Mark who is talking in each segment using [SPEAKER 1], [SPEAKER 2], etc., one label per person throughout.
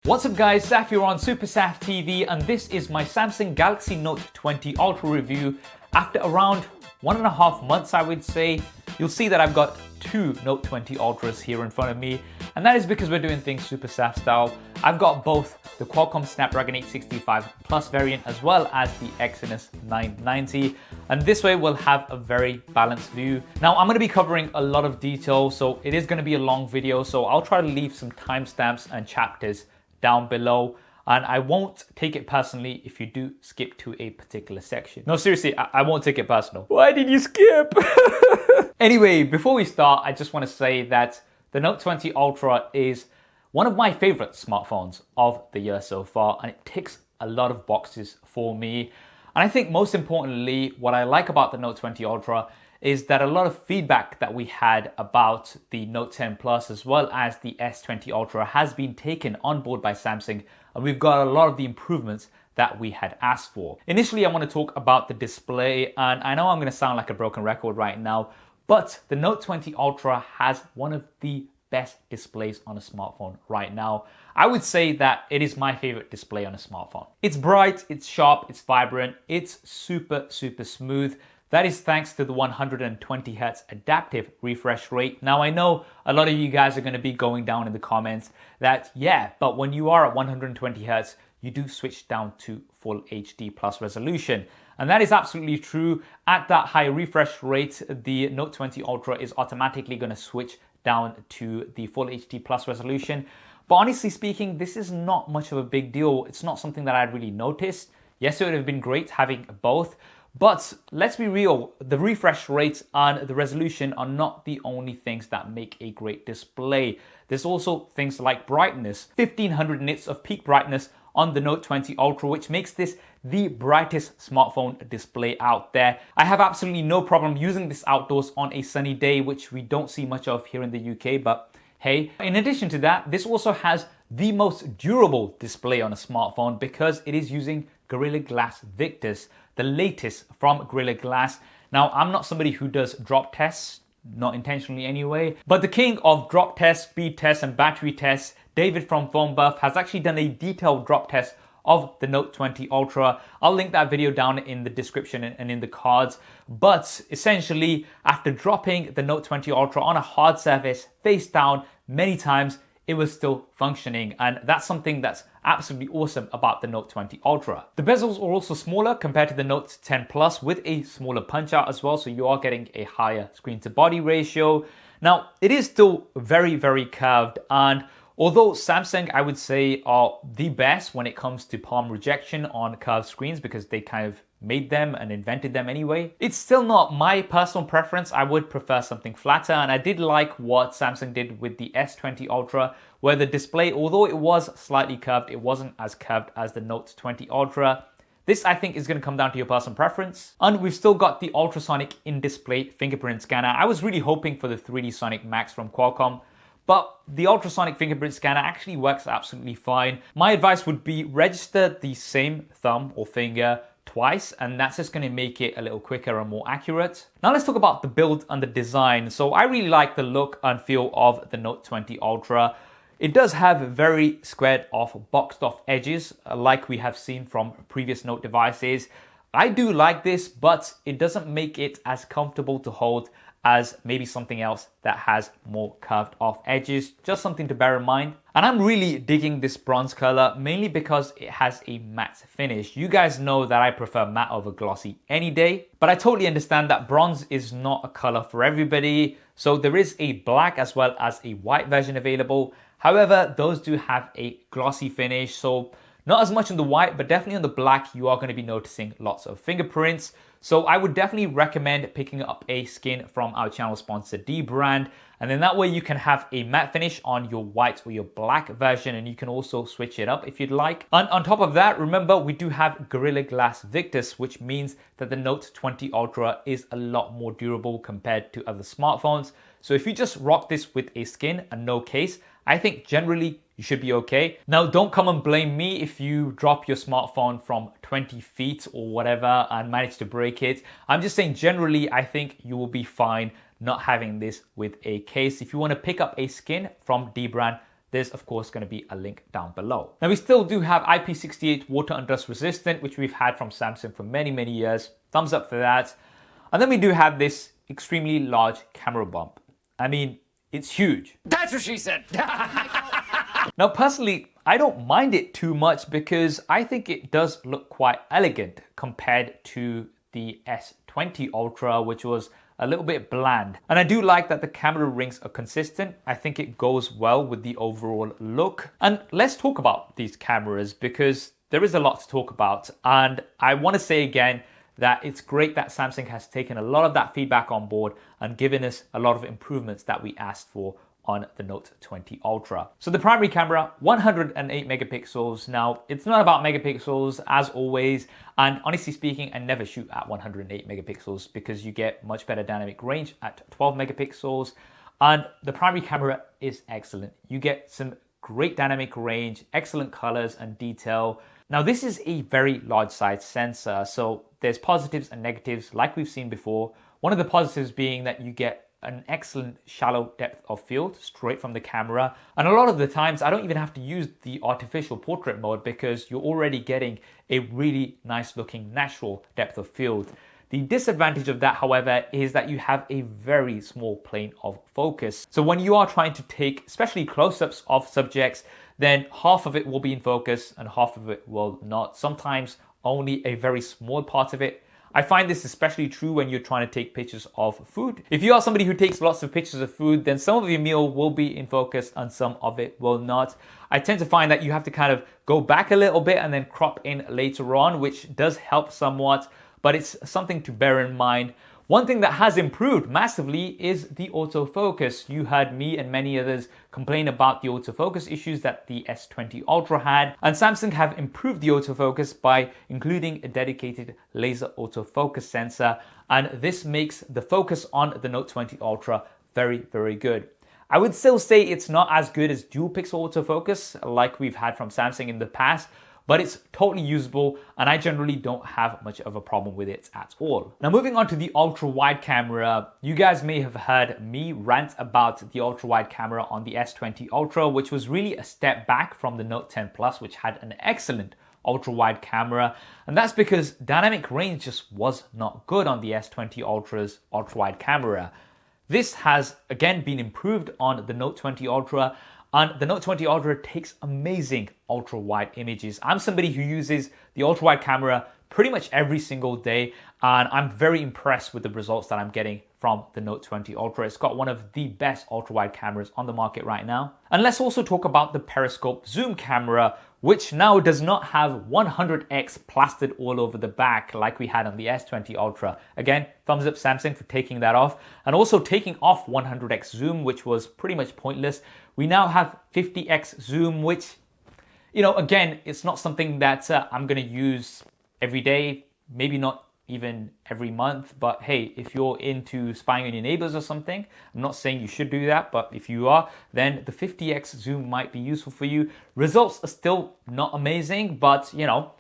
[SPEAKER 1] What's up guys, Saf here on SuperSaf TV, and this is my Samsung Galaxy Note 20 Ultra review. After around 1.5 months, I would say, you'll see that I've got two Note 20 Ultras here in front of me, and that is because we're doing things SuperSaf style. I've got both the Qualcomm Snapdragon 865 Plus variant as well as the Exynos 990, and this way we'll have a very balanced view. Now I'm going to be covering a lot of detail, so it is going to be a long video, so I'll try to leave some timestamps and chapters down below, and I won't take it personally if you do skip to a particular section. No, seriously, I won't take it personal. Why did you skip? Anyway, before we start, I just want to say that the Note 20 Ultra is one of my favorite smartphones of the year so far, and it ticks a lot of boxes for me. And I think most importantly, what I like about the Note 20 Ultra is that a lot of feedback that we had about the Note 10 Plus as well as the S20 Ultra has been taken on board by Samsung, and we've got a lot of the improvements that we had asked for. Initially, I want to talk about the display, and I know I'm going to sound like a broken record right now, but the Note 20 Ultra has one of the best displays on a smartphone right now. I would say that it is my favorite display on a smartphone. It's bright, it's sharp, it's vibrant, it's super smooth. That is thanks to the 120 Hz adaptive refresh rate. Now I know a lot of you guys are going to be going down in the comments that, yeah, but when you are at 120 Hz, you do switch down to full HD plus resolution. And that is absolutely true. At that high refresh rate, the Note 20 Ultra is automatically going to switch down to the full HD plus resolution. But honestly speaking, this is not much of a big deal. It's not something that I'd really noticed. Yes, it would have been great having both. But let's be real, the refresh rates and the resolution are not the only things that make a great display. There's also things like brightness. 1500 nits of peak brightness on the Note 20 Ultra, which makes this the brightest smartphone display out there. I have absolutely no problem using this outdoors on a sunny day, which we don't see much of here in the UK, but hey. In addition to that, this also has the most durable display on a smartphone because it is using Gorilla Glass Victus, the latest from Gorilla Glass. Now, I'm not somebody who does drop tests, not intentionally anyway, but the king of drop tests, speed tests, and battery tests, David from Phone Buff, has actually done a detailed drop test of the Note 20 Ultra. I'll link that video down in the description and in the cards. But essentially, after dropping the Note 20 Ultra on a hard surface, face down many times, it was still functioning, and that's something that's absolutely awesome about the Note 20 Ultra. The bezels are also smaller compared to the Note 10 Plus with a smaller punch out as well, so you are getting a higher screen to body ratio. Now, it is still very curved, and although Samsung, I would say, are the best when it comes to palm rejection on curved screens because they kind of made them and invented them anyway, it's still not my personal preference. I would prefer something flatter, and I did like what Samsung did with the S20 Ultra, where the display, although it was slightly curved, it wasn't as curved as the Note 20 Ultra. This, I think, is going to come down to your personal preference. And we've still got the Ultrasonic in-display fingerprint scanner. I was really hoping for the 3D Sonic Max from Qualcomm, but the ultrasonic fingerprint scanner actually works absolutely fine. My advice would be register the same thumb or finger twice, and that's just going to make it a little quicker and more accurate. Now let's talk about the build and the design. So I really like the look and feel of the Note 20 Ultra. It does have very squared off, boxed off edges like we have seen from previous Note devices. I do like this, but it doesn't make it as comfortable to hold as maybe something else that has more curved off edges. Just something to bear in mind. And I'm really digging this bronze color, mainly because it has a matte finish. You guys know that I prefer matte over glossy any day, but I totally understand that bronze is not a color for everybody. So there is a black as well as a white version available. However, those do have a glossy finish, so not as much on the white, but definitely on the black, you are going to be noticing lots of fingerprints. So I would definitely recommend picking up a skin from our channel sponsor dbrand, and then that way you can have a matte finish on your white or your black version, and you can also switch it up if you'd like. And on top of that, remember, we do have Gorilla Glass Victus, which means that the Note 20 Ultra is a lot more durable compared to other smartphones. So if you just rock this with a skin and no case, I think generally you should be okay. Now, don't come and blame me if you drop your smartphone from 20 feet or whatever and manage to break it. I'm just saying generally, I think you will be fine not having this with a case. If you want to pick up a skin from dbrand, there's of course going to be a link down below. Now we still do have IP68 water and dust resistant, which we've had from Samsung for many, many years. Thumbs up for that. And then we do have this extremely large camera bump. I mean, it's huge.
[SPEAKER 2] That's what she said.
[SPEAKER 1] Now, personally, I don't mind it too much because I think it does look quite elegant compared to the S20 Ultra, which was a little bit bland. And I do like that the camera rings are consistent. I think it goes well with the overall look. And let's talk about these cameras because there is a lot to talk about. And I want to say again that it's great that Samsung has taken a lot of that feedback on board and given us a lot of improvements that we asked for on the Note 20 Ultra. So the primary camera, 108 megapixels. Now, it's not about megapixels as always, and honestly speaking, I never shoot at 108 megapixels because you get much better dynamic range at 12 megapixels, and the primary camera is excellent. You get some great dynamic range, excellent colors and detail. Now, this is a very large size sensor, so there's positives and negatives like we've seen before. One of the positives being that you get an excellent shallow depth of field straight from the camera. And a lot of the times I don't even have to use the artificial portrait mode because you're already getting a really nice looking natural depth of field. The disadvantage of that, however, is that you have a very small plane of focus. So when you are trying to take, especially close-ups of subjects, then half of it will be in focus and half of it will not. Sometimes only a very small part of it. I find this especially true when you're trying to take pictures of food. If you are somebody who takes lots of pictures of food, then some of your meal will be in focus and some of it will not. I tend to find that you have to kind of go back a little bit and then crop in later on, which does help somewhat, but it's something to bear in mind. One thing that has improved massively is the autofocus. You heard me and many others complain about the autofocus issues that the S20 Ultra had, and Samsung have improved the autofocus by including a dedicated laser autofocus sensor, and this makes the focus on the Note 20 Ultra very, very good. I would still say it's not as good as dual pixel autofocus like we've had from Samsung in the past, but it's totally usable and I generally don't have much of a problem with it at all. Now moving on to the ultra wide camera, you guys may have heard me rant about the ultra wide camera on the S20 Ultra, which was really a step back from the Note 10 Plus, which had an excellent ultra wide camera, and that's because dynamic range just was not good on the S20 Ultra's ultra wide camera. This has again been improved on the Note 20 Ultra, and the Note 20 Ultra takes amazing ultra-wide images. I'm somebody who uses the ultra-wide camera pretty much every single day, and I'm very impressed with the results that I'm getting from the Note 20 Ultra. It's got one of the best ultra-wide cameras on the market right now. And let's also talk about the Periscope zoom camera, which now does not have 100x plastered all over the back like we had on the S20 Ultra. Again, thumbs up Samsung for taking that off, and also taking off 100x zoom, which was pretty much pointless. We now have 50x zoom, which, you know, again, it's not something that I'm gonna use every day, maybe not even every month, but hey, if you're into spying on your neighbors or something, I'm not saying you should do that, but if you are, then the 50x zoom might be useful for you. Results are still not amazing, but you know,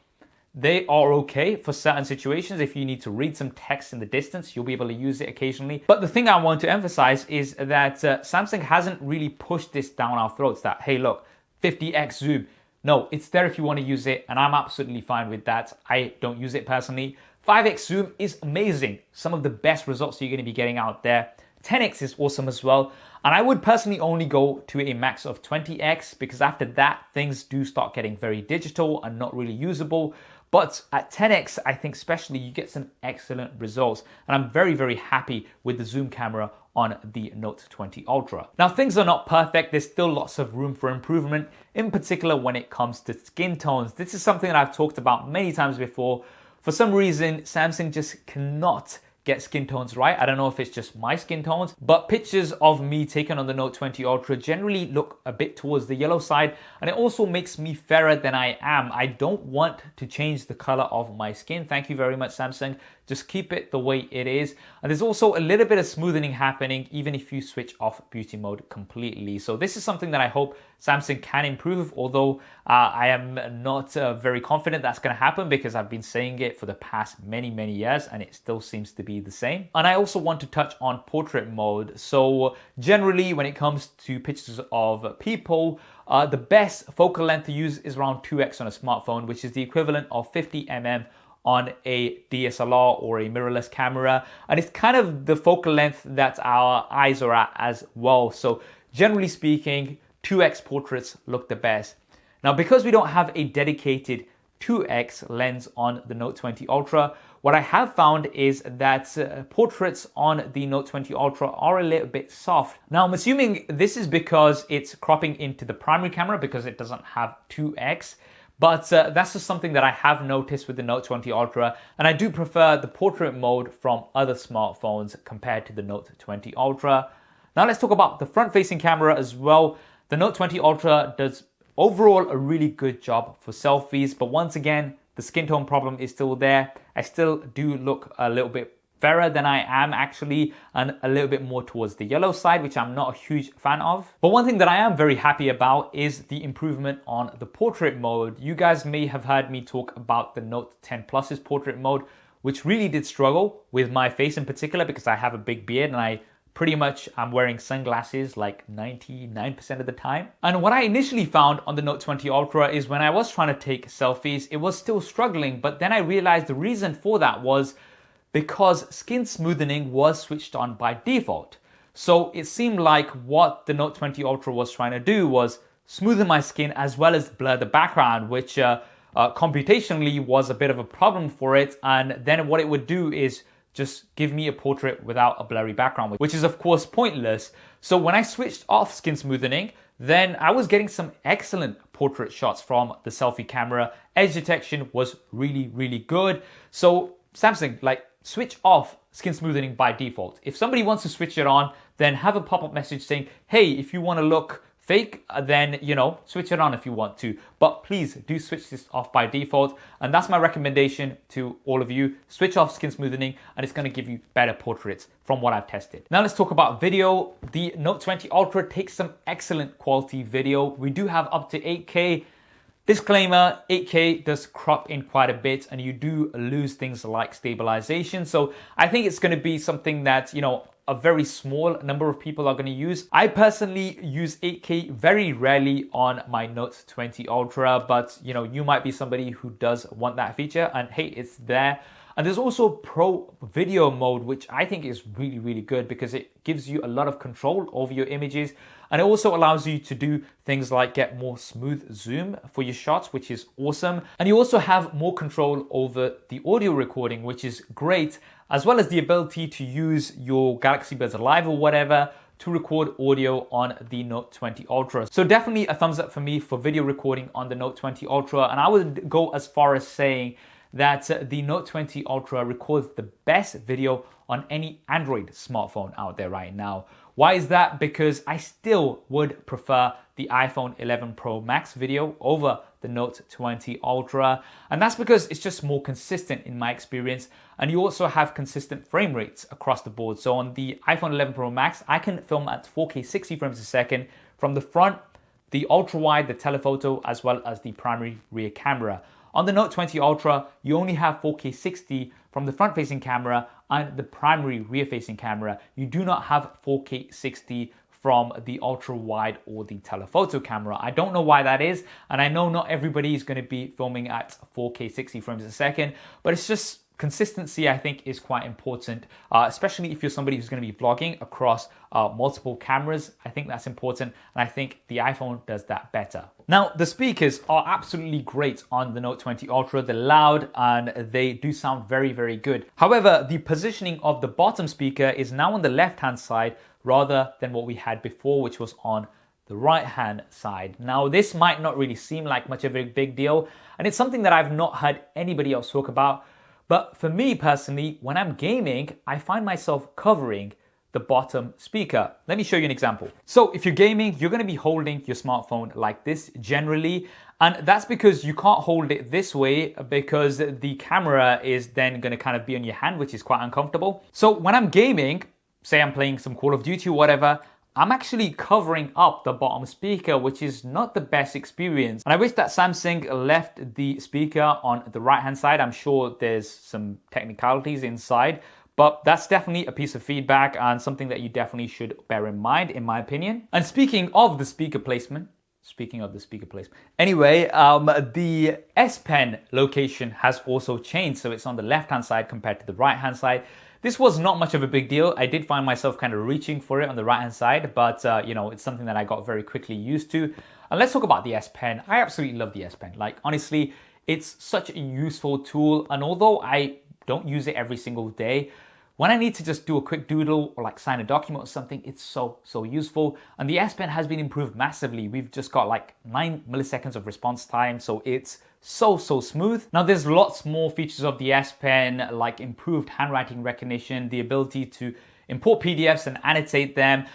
[SPEAKER 1] they are okay for certain situations. If you need to read some text in the distance, you'll be able to use it occasionally. But the thing I want to emphasize is that Samsung hasn't really pushed this down our throats that, hey, look, 50x zoom. No, it's there if you want to use it, and I'm absolutely fine with that. I don't use it personally. 5x zoom is amazing. Some of the best results you're going to be getting out there. 10x is awesome as well. And I would personally only go to a max of 20x because after that, things do start getting very digital and not really usable. But at 10x, I think especially you get some excellent results. And I'm very, very happy with the zoom camera on the Note 20 Ultra. Now, things are not perfect. There's still lots of room for improvement, in particular when it comes to skin tones. This is something that I've talked about many times before. For some reason, Samsung just cannot get skin tones right. I don't know if it's just my skin tones, but pictures of me taken on the Note 20 Ultra generally look a bit towards the yellow side, and it also makes me fairer than I am. I don't want to change the color of my skin. Thank you very much, Samsung. Just keep it the way it is. And there's also a little bit of smoothing happening even if you switch off beauty mode completely. So this is something that I hope Samsung can improve, although I am not very confident that's going to happen because I've been saying it for the past many years and it still seems to be the same. And I also want to touch on portrait mode. So generally when it comes to pictures of people, the best focal length to use is around 2x on a smartphone, which is the equivalent of 50 mm on a DSLR or a mirrorless camera. And it's kind of the focal length that our eyes are at as well. So generally speaking, 2x portraits look the best. Now, because we don't have a dedicated 2x lens on the Note 20 Ultra, what I have found is that portraits on the Note 20 Ultra are a little bit soft. Now, I'm assuming this is because it's cropping into the primary camera because it doesn't have 2x. But that's just something that I have noticed with the Note 20 Ultra, and I do prefer the portrait mode from other smartphones compared to the Note 20 Ultra. Now let's talk about the front-facing camera as well. The Note 20 Ultra does overall a really good job for selfies, but once again, the skin tone problem is still there. I still do look a little bit fairer than I am actually, and a little bit more towards the yellow side, which I'm not a huge fan of. But one thing that I am very happy about is the improvement on the portrait mode. You guys may have heard me talk about the Note 10 Plus's portrait mode, which really did struggle with my face in particular because I have a big beard and I pretty much am wearing sunglasses like 99% of the time. And what I initially found on the Note 20 Ultra is when I was trying to take selfies, it was still struggling, but then I realized the reason for that was because skin smoothing was switched on by default. So it seemed like what the Note 20 Ultra was trying to do was smoothen my skin as well as blur the background, which computationally was a bit of a problem for it. And then what it would do is just give me a portrait without a blurry background, which is of course pointless. So when I switched off skin smoothing, then I was getting some excellent portrait shots from the selfie camera. Edge detection was really good. So Samsung, switch off skin smoothing by default. If somebody wants to switch it on, then have a pop-up message saying, hey, if you want to look fake, then, switch it on if you want to. But please do switch this off by default. And that's my recommendation to all of you. Switch off skin smoothing and it's going to give you better portraits from what I've tested. Now let's talk about video. The Note 20 Ultra takes some excellent quality video. We do have up to 8K. Disclaimer, 8K does crop in quite a bit and you do lose things like stabilization. So I think it's going to be something that, a very small number of people are going to use. I personally use 8K very rarely on my Note 20 Ultra, but you might be somebody who does want that feature and hey, it's there. And there's also Pro Video mode, which I think is really good because it gives you a lot of control over your images. And it also allows you to do things like get more smooth zoom for your shots, which is awesome. And you also have more control over the audio recording, which is great, as well as the ability to use your Galaxy Buds Live or whatever to record audio on the Note 20 Ultra. So definitely a thumbs up for me for video recording on the Note 20 Ultra. And I would go as far as saying that the Note 20 Ultra records the best video on any Android smartphone out there right now. Why is that? Because I still would prefer the iPhone 11 Pro Max video over the Note 20 Ultra. And that's because it's just more consistent in my experience. And you also have consistent frame rates across the board. So on the iPhone 11 Pro Max, I can film at 4K 60 frames a second from the front, the ultra wide, the telephoto, as well as the primary rear camera. On the Note 20 Ultra, you only have 4K 60 from the front-facing camera and the primary rear-facing camera. You do not have 4K 60 from the ultra-wide or the telephoto camera. I don't know why that is, and I know not everybody is going to be filming at 4K 60 frames a second, but it's just consistency, I think, is quite important, especially if you're somebody who's going to be vlogging across multiple cameras. I think that's important, and I think the iPhone does that better. Now, the speakers are absolutely great on the Note 20 Ultra. They're loud and they do sound very good. However, the positioning of the bottom speaker is now on the left-hand side rather than what we had before, which was on the right-hand side. Now, this might not really seem like much of a big deal, and it's something that I've not heard anybody else talk about. But for me personally, when I'm gaming, I find myself covering the bottom speaker. Let me show you an example. So if you're gaming, you're going to be holding your smartphone like this generally. And that's because you can't hold it this way because the camera is then going to kind of be on your hand, which is quite uncomfortable. So when I'm gaming, say I'm playing some Call of Duty or whatever, I'm actually covering up the bottom speaker, which is not the best experience. And I wish that Samsung left the speaker on the right hand side. I'm sure there's some technicalities inside, but that's definitely a piece of feedback and something that you definitely should bear in mind, in my opinion. And speaking of the speaker placement, anyway, the S Pen location has also changed. So it's on the left-hand side compared to the right-hand side. This was not much of a big deal. I did find myself kind of reaching for it on the right-hand side, but you know, it's something that I got very quickly used to. And let's talk about the S Pen. I absolutely love the S Pen. Like, honestly, it's such a useful tool. And although I don't use it every single day, when I need to just do a quick doodle or like sign a document or something, it's so useful. And the S Pen has been improved massively. We've just got like 9 milliseconds of response time, so it's so smooth. Now there's lots more features of the S Pen, like improved handwriting recognition, the ability to import PDFs and annotate them.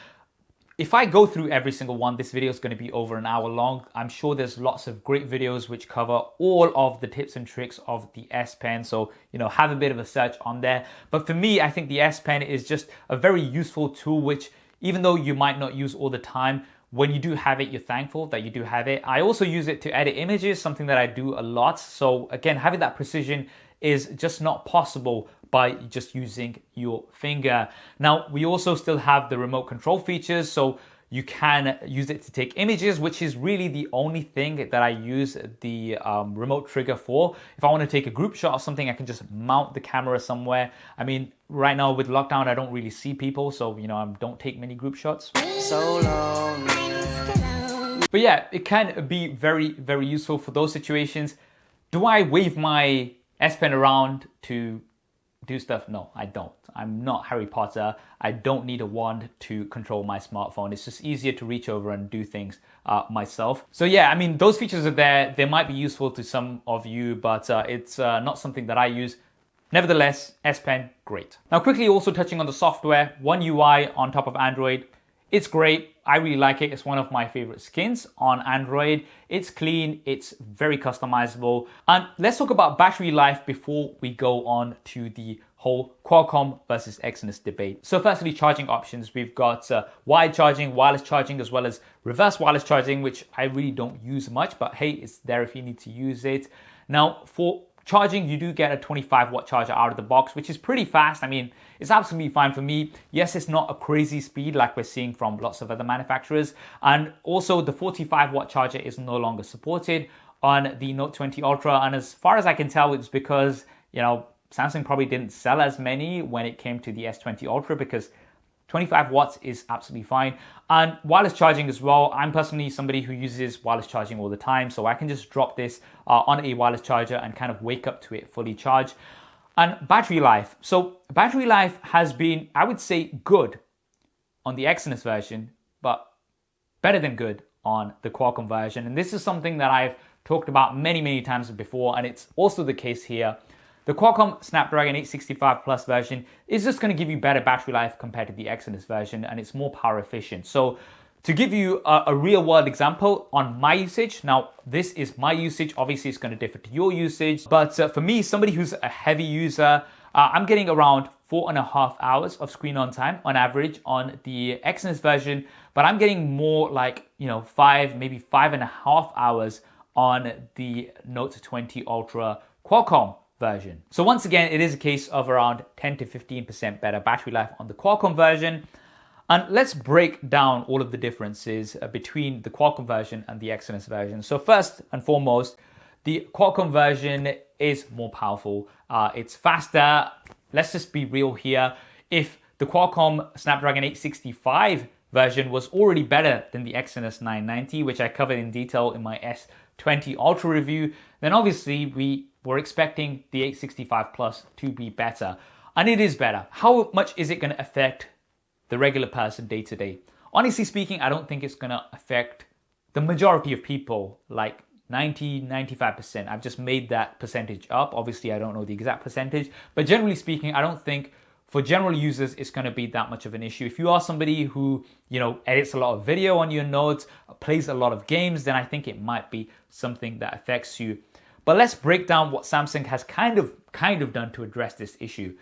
[SPEAKER 1] If I go through every single one, this video is going to be over an hour long. I'm sure there's lots of great videos which cover all of the tips and tricks of the S Pen. So, you know, have a bit of a search on there. But for me, I think the S Pen is just a very useful tool, which even though you might not use all the time, when you do have it, you're thankful that you do have it. I also use it to edit images, something that I do a lot. So again, having that precision is just not possible by just using your finger. Now, we also still have the remote control features, so you can use it to take images, which is really the only thing that I use the remote trigger for. If I want to take a group shot or something, I can just mount the camera somewhere. I mean, right now with lockdown, I don't really see people, so you know, I don't take many group shots. So long. But yeah, it can be very useful for those situations. Do I wave my S Pen around to do stuff? No, I don't. I'm not Harry Potter. I don't need a wand to control my smartphone. It's just easier to reach over and do things myself. So yeah, I mean, those features are there. They might be useful to some of you, but it's not something that I use. Nevertheless, S Pen, great. Now quickly also touching on the software, OneUI on top of Android. It's great. I really like it. It's one of my favorite skins on Android. It's clean. It's very customizable. And let's talk about battery life before we go on to the whole Qualcomm versus Exynos debate. So firstly, charging options. We've got wired charging, wireless charging, as well as reverse wireless charging, which I really don't use much, but hey, it's there if you need to use it. Now for charging, you do get a 25-watt charger out of the box, which is pretty fast. I mean, it's absolutely fine for me. Yes, it's not a crazy speed like we're seeing from lots of other manufacturers. And also the 45-watt charger is no longer supported on the Note 20 Ultra. And as far as I can tell, it's because, you know, Samsung probably didn't sell as many when it came to the S20 Ultra, because 25 watts is absolutely fine. And wireless charging as well. I'm personally somebody who uses wireless charging all the time, so I can just drop this on a wireless charger and kind of wake up to it fully charged. And battery life. So battery life has been, I would say, good on the Exynos version, but better than good on the Qualcomm version. And this is something that I've talked about many times before, and it's also the case here. The Qualcomm Snapdragon 865 Plus version is just going to give you better battery life compared to the Exynos version, and it's more power efficient. So to give you a real world example on my usage, now this is my usage, obviously it's going to differ to your usage, but for me, somebody who's a heavy user, I'm getting around 4.5 hours of screen on time on average on the Exynos version, but I'm getting more like, you know, 5, maybe 5.5 hours on the Note 20 Ultra Qualcomm version. So once again, it is a case of around 10 to 15% better battery life on the Qualcomm version. And let's break down all of the differences between the Qualcomm version and the Exynos version. So first and foremost, the Qualcomm version is more powerful. It's faster. Let's just be real here. If the Qualcomm Snapdragon 865 version was already better than the Exynos 990, which I covered in detail in my S20 Ultra review, then obviously we're expecting the 865 Plus to be better. And it is better. How much is it going to affect the regular person day to day? Honestly speaking, I don't think it's going to affect the majority of people, like 90-95%. I've just made that percentage up. Obviously, I don't know the exact percentage, but generally speaking, I don't think for general users it's going to be that much of an issue. If you are somebody who, you know, edits a lot of video on your notes, plays a lot of games, then I think it might be something that affects you. But let's break down what Samsung has kind of done to address this issue.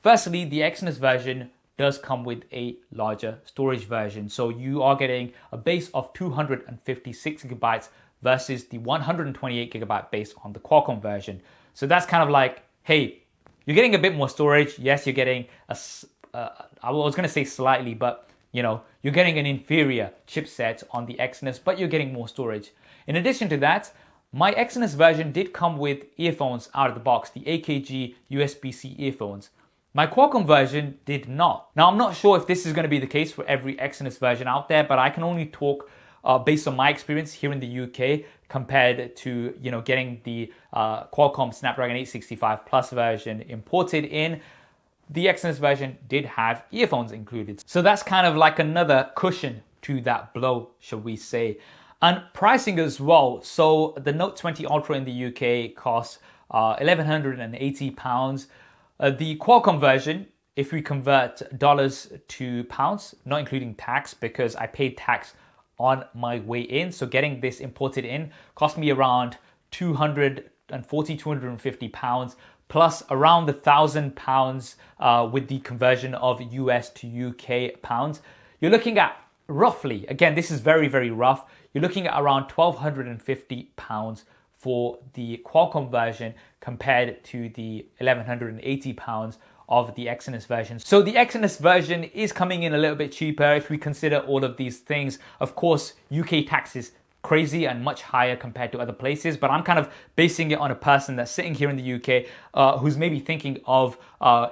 [SPEAKER 1] Firstly, the Exynos version does come with a larger storage version. So you are getting a base of 256 gigabytes versus the 128 gigabyte base on the Qualcomm version. So that's kind of like, hey, you're getting a bit more storage. Yes, you're getting I was going to say slightly, but you're getting an inferior chipset on the Exynos, but you're getting more storage. In addition to that, my Exynos version did come with earphones out of the box, the AKG USB-C earphones. My Qualcomm version did not. Now, I'm not sure if this is going to be the case for every Exynos version out there, but I can only talk based on my experience here in the UK compared to getting the Qualcomm Snapdragon 865 Plus version imported in. The Exynos version did have earphones included. So that's kind of like another cushion to that blow, shall we say. And pricing as well. So the Note 20 Ultra in the UK costs £1,180. The Qualcomm version, if we convert dollars to pounds, not including tax, because I paid tax on my way in. So getting this imported in cost me around £250 plus around £1,000 with the conversion of US to UK pounds. You're looking at roughly, again, this is very, very rough, you're looking at around £1,250 for the Qualcomm version compared to the £1,180 of the Exynos version. So the Exynos version is coming in a little bit cheaper if we consider all of these things. Of course, UK tax is crazy and much higher compared to other places, but I'm kind of basing it on a person that's sitting here in the UK who's maybe thinking of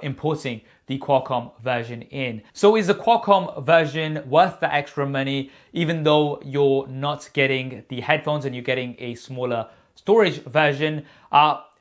[SPEAKER 1] importing the Qualcomm version in. So is the Qualcomm version worth the extra money, even though you're not getting the headphones and you're getting a smaller storage version?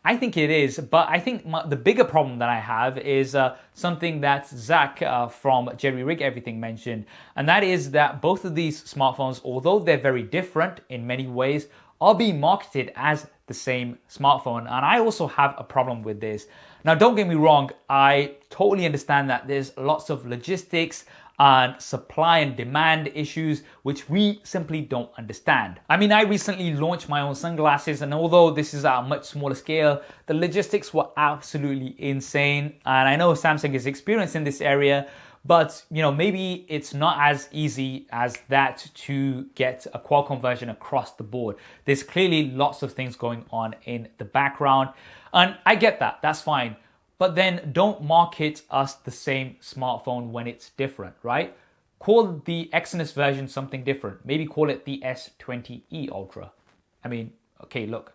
[SPEAKER 1] I think it is, but I think the bigger problem that I have is something that Zach from Jerry Rig Everything mentioned, and that is that both of these smartphones, although they're very different in many ways, are being marketed as the same smartphone, and I also have a problem with this. Now, don't get me wrong, I totally understand that there's lots of logistics and supply and demand issues which we simply don't understand. I mean, I recently launched my own sunglasses, and although this is at a much smaller scale, the logistics were absolutely insane. And I know Samsung is experienced in this area, but maybe it's not as easy as that to get a Qualcomm version across the board. There's clearly lots of things going on in the background, and I get that, that's fine. But then don't market us the same smartphone when it's different, right? Call the Exynos version something different. Maybe call it the S20e Ultra. I mean, okay, look,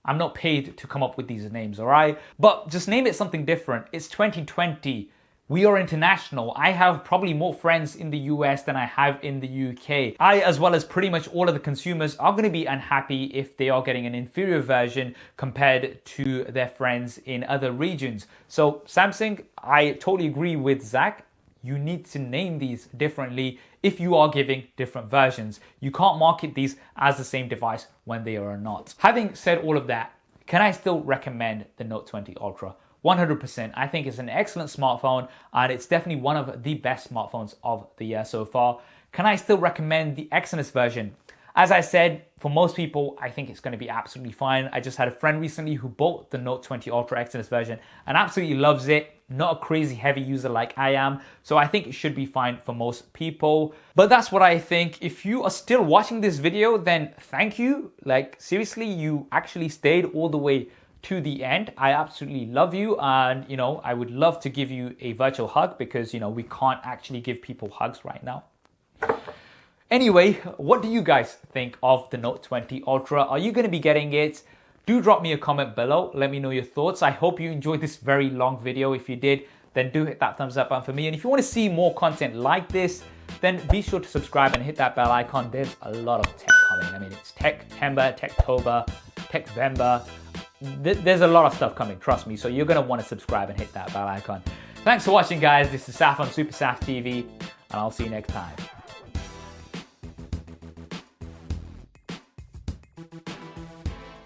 [SPEAKER 1] I'm not paid to come up with these names, all right? But just name it something different. It's 2020. We are international. I have probably more friends in the US than I have in the UK. I, as well as pretty much all of the consumers, are going to be unhappy if they are getting an inferior version compared to their friends in other regions. So Samsung, I totally agree with Zach. You need to name these differently if you are giving different versions. You can't market these as the same device when they are not. Having said all of that, can I still recommend the Note 20 Ultra? 100%. I think it's an excellent smartphone, and it's definitely one of the best smartphones of the year so far. Can I still recommend the Exynos version? As I said, for most people, I think it's going to be absolutely fine. I just had a friend recently who bought the Note 20 Ultra Exynos version and absolutely loves it. Not a crazy heavy user like I am, so I think it should be fine for most people. But that's what I think. If you are still watching this video, then thank you. Like, seriously, you actually stayed all the way to the end. I absolutely love you, and I would love to give you a virtual hug because we can't actually give people hugs right now. Anyway, what do you guys think of the Note 20 Ultra? Are you going to be getting it? Do drop me a comment below. Let me know your thoughts. I hope you enjoyed this very long video. If you did, then do hit that thumbs up button for me. And if you want to see more content like this, then be sure to subscribe and hit that bell icon. There's a lot of tech coming. I mean, it's Tech-tember, Tech-tober, Tech-vember. There's a lot of stuff coming, trust me. So you're going to want to subscribe and hit that bell icon. Thanks for watching, guys. This is Saf on SuperSaf TV, and I'll see you next time.